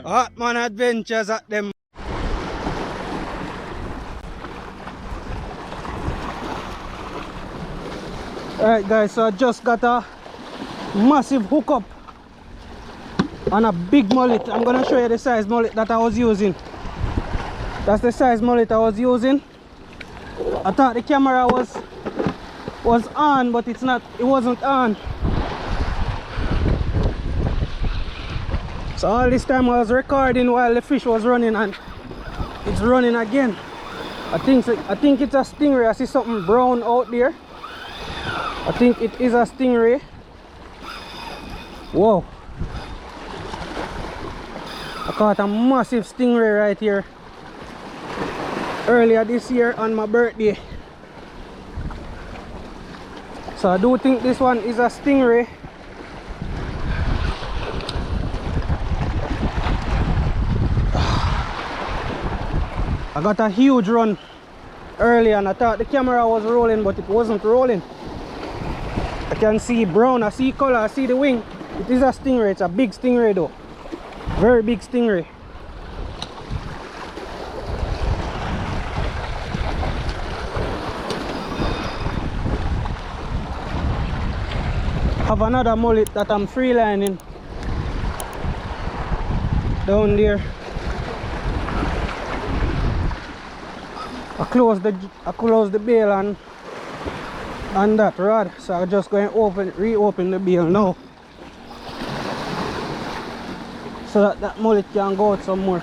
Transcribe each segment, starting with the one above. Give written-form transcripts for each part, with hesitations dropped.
Hartman Adventures at them. Alright guys, so I just got a massive hookup on a big mullet. I'm gonna show you the size mullet that I was using. That's the size mullet I was using. I thought the camera was on, but it wasn't on. So all this time I was recording while the fish was running, and it's running again. I think it's a stingray. I see something brown out there. I think it is a stingray. Whoa. I caught a massive stingray right here earlier this year on my birthday. So I do think this one is a stingray. I got a huge run earlier and I thought the camera was rolling, but it wasn't rolling. I can see brown, I see color, I see the wing. It is a stingray. It's a big stingray though. Very big stingray. Have another mullet that I'm free lining down there. I close the bail on that rod, so I'm just going to reopen the bail now, so that mullet can go out some more.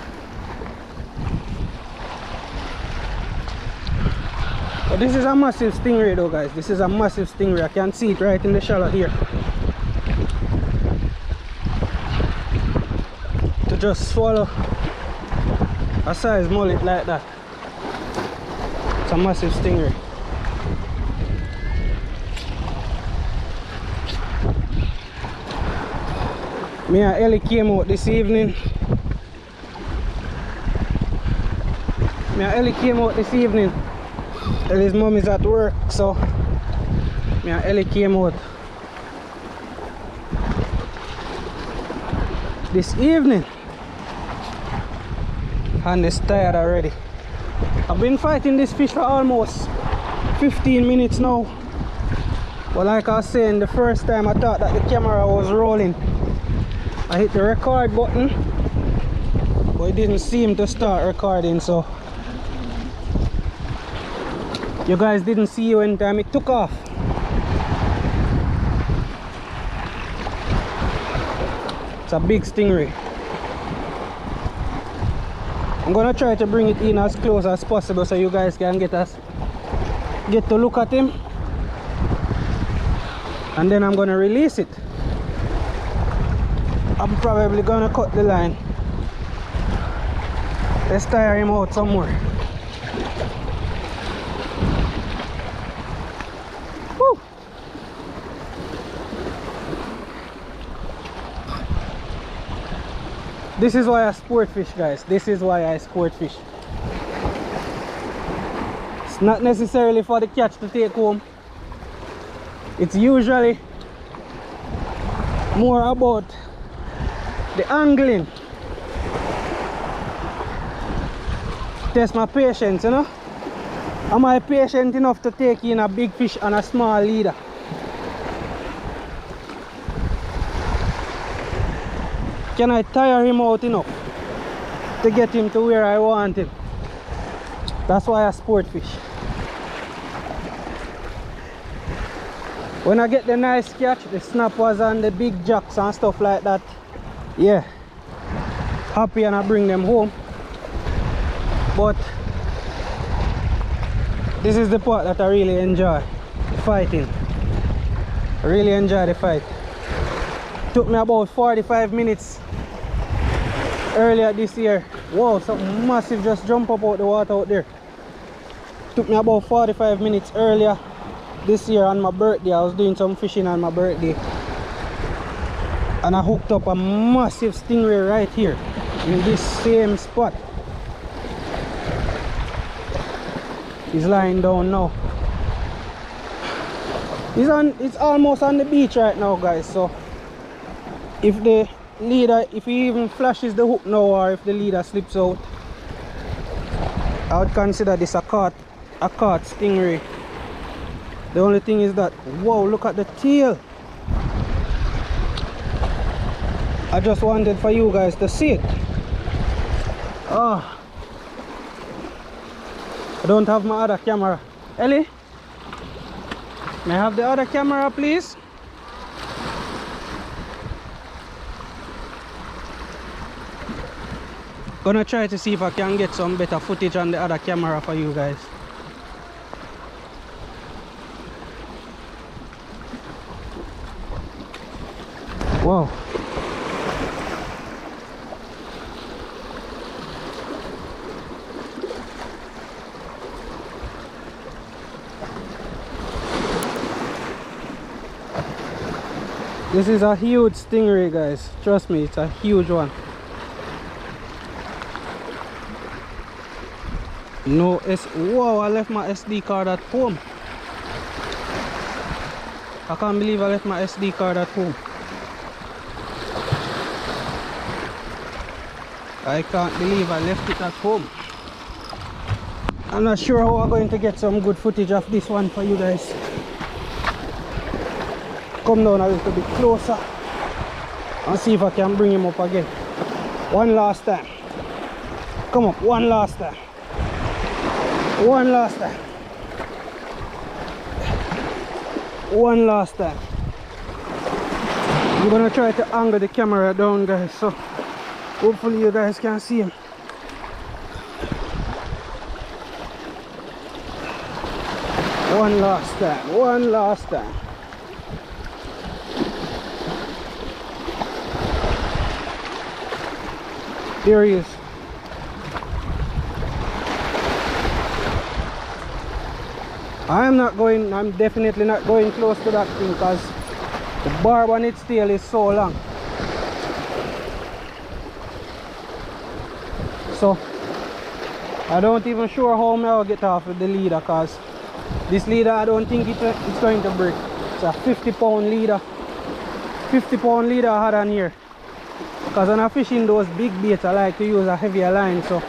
But this is a massive stingray though guys. This is a massive stingray. I can see it right in the shallow here. To just swallow a size mullet like that. It's a massive stingray. Me and Ellie came out this evening. Ellie's mom is at work, so me and Ellie came out this evening. And it's tired already. I've been fighting this fish for almost 15 minutes now. But like I was saying, the first time I thought that the camera was rolling. I hit the record button, but it didn't seem to start recording, so you guys didn't see when time it took off. It's a big stingray. I'm gonna try to bring it in as close as possible so you guys can get to look at him, and then I'm gonna release it. I'm probably gonna cut the line. Let's tire him out some more. Woo. This is why I sport fish, guys. This is why I sport fish. It's not necessarily for the catch to take home. It's usually more about the angling. Test my patience, you know. Am I patient enough to take in a big fish and a small leader? Can I tire him out enough to get him to where I want him? That's why I sport fish. When I get the nice catch, the snappers and the big jacks and stuff like that, yeah, happy, and I bring them home. But this is the part that I really enjoy, fighting. I really enjoy the fight. Took me about 45 minutes earlier this year. Whoa, something massive just jumped up out the water out there. Took me about 45 minutes earlier this year on my birthday. I was doing some fishing on my birthday, and I hooked up a massive stingray right here in this same spot. He's lying down now. It's almost on the beach right now, guys. So if the leader, if he even flashes the hook now or if the leader slips out, I would consider this a caught stingray. The only thing is that, whoa, look at the tail. I just wanted for you guys to see it. Oh, I don't have my other camera. Ellie, may I have the other camera, please? Gonna try to see if I can get some better footage on the other camera for you guys. Wow. This is a huge stingray, guys. Trust me, it's a huge one. No Wow, I left my SD card at home. I can't believe I left my SD card at home. I can't believe I left it at home. I'm not sure how I'm going to get some good footage of this one for you guys. Come down a little bit closer and see if I can bring him up again. One last time. Come up, one last time. One last time. One last time. I'm gonna try to angle the camera down, guys, so hopefully you guys can see him. One last time. One last time. There he is. I'm definitely not going close to that thing because the barb on its tail is so long. So I don't even sure how I'll get off with the leader, because this leader I don't think it's going to break. It's a 50-pound leader. 50-pound leader I had on here. Because when I'm fishing those big baits, I like to use a heavier line. So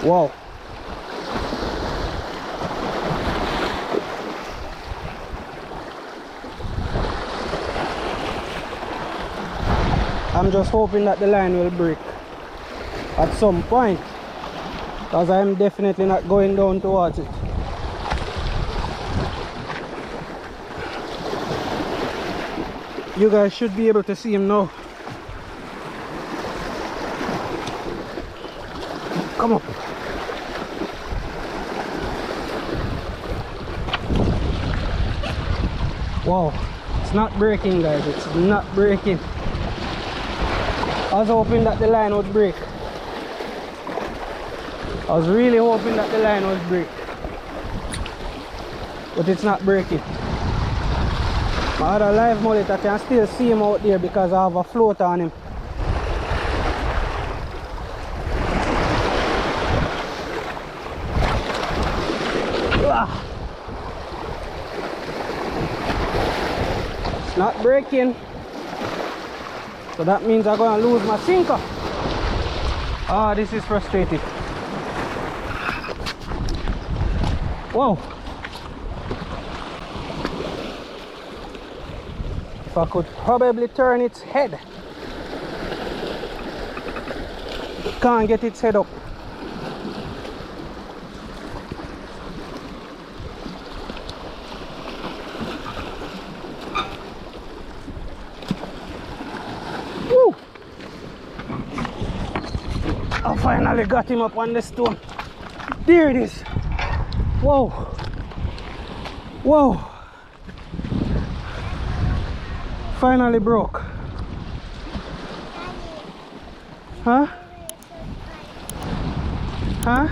wow. I'm just hoping that the line will break at some point, because I'm definitely not going down towards it. You guys should be able to see him now. Come on. Wow, it's not breaking, guys. It's not breaking. I was hoping that the line would break. I was really hoping that the line would break, but it's not breaking. My other live mullet, I can still see him out there because I have a float on him. It's not breaking. So that means I'm going to lose my sinker. Ah, this is frustrating. Whoa. If I could probably turn its head. Can't get its head up. Woo! I finally got him up on the stone. There it is. Whoa. Whoa. Finally broke. Huh? Huh?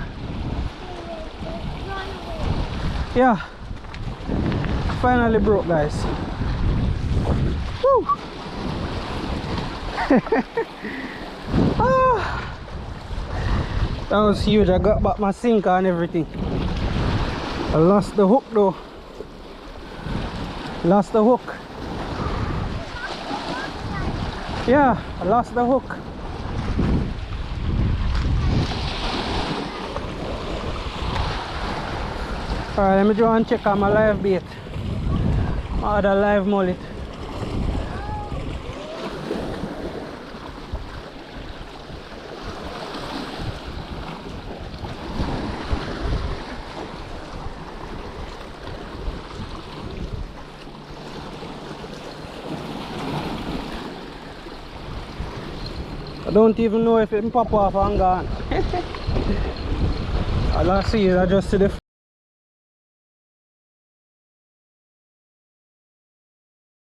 Yeah. Finally broke, guys. Woo. Ah. That was huge. I got back my sinker and everything. I lost the hook though. Lost the hook. Yeah, I lost the hook. Alright, let me go and check on my live bait. My other live mullet. I don't even know if it pop off and gone. All I see is I just see the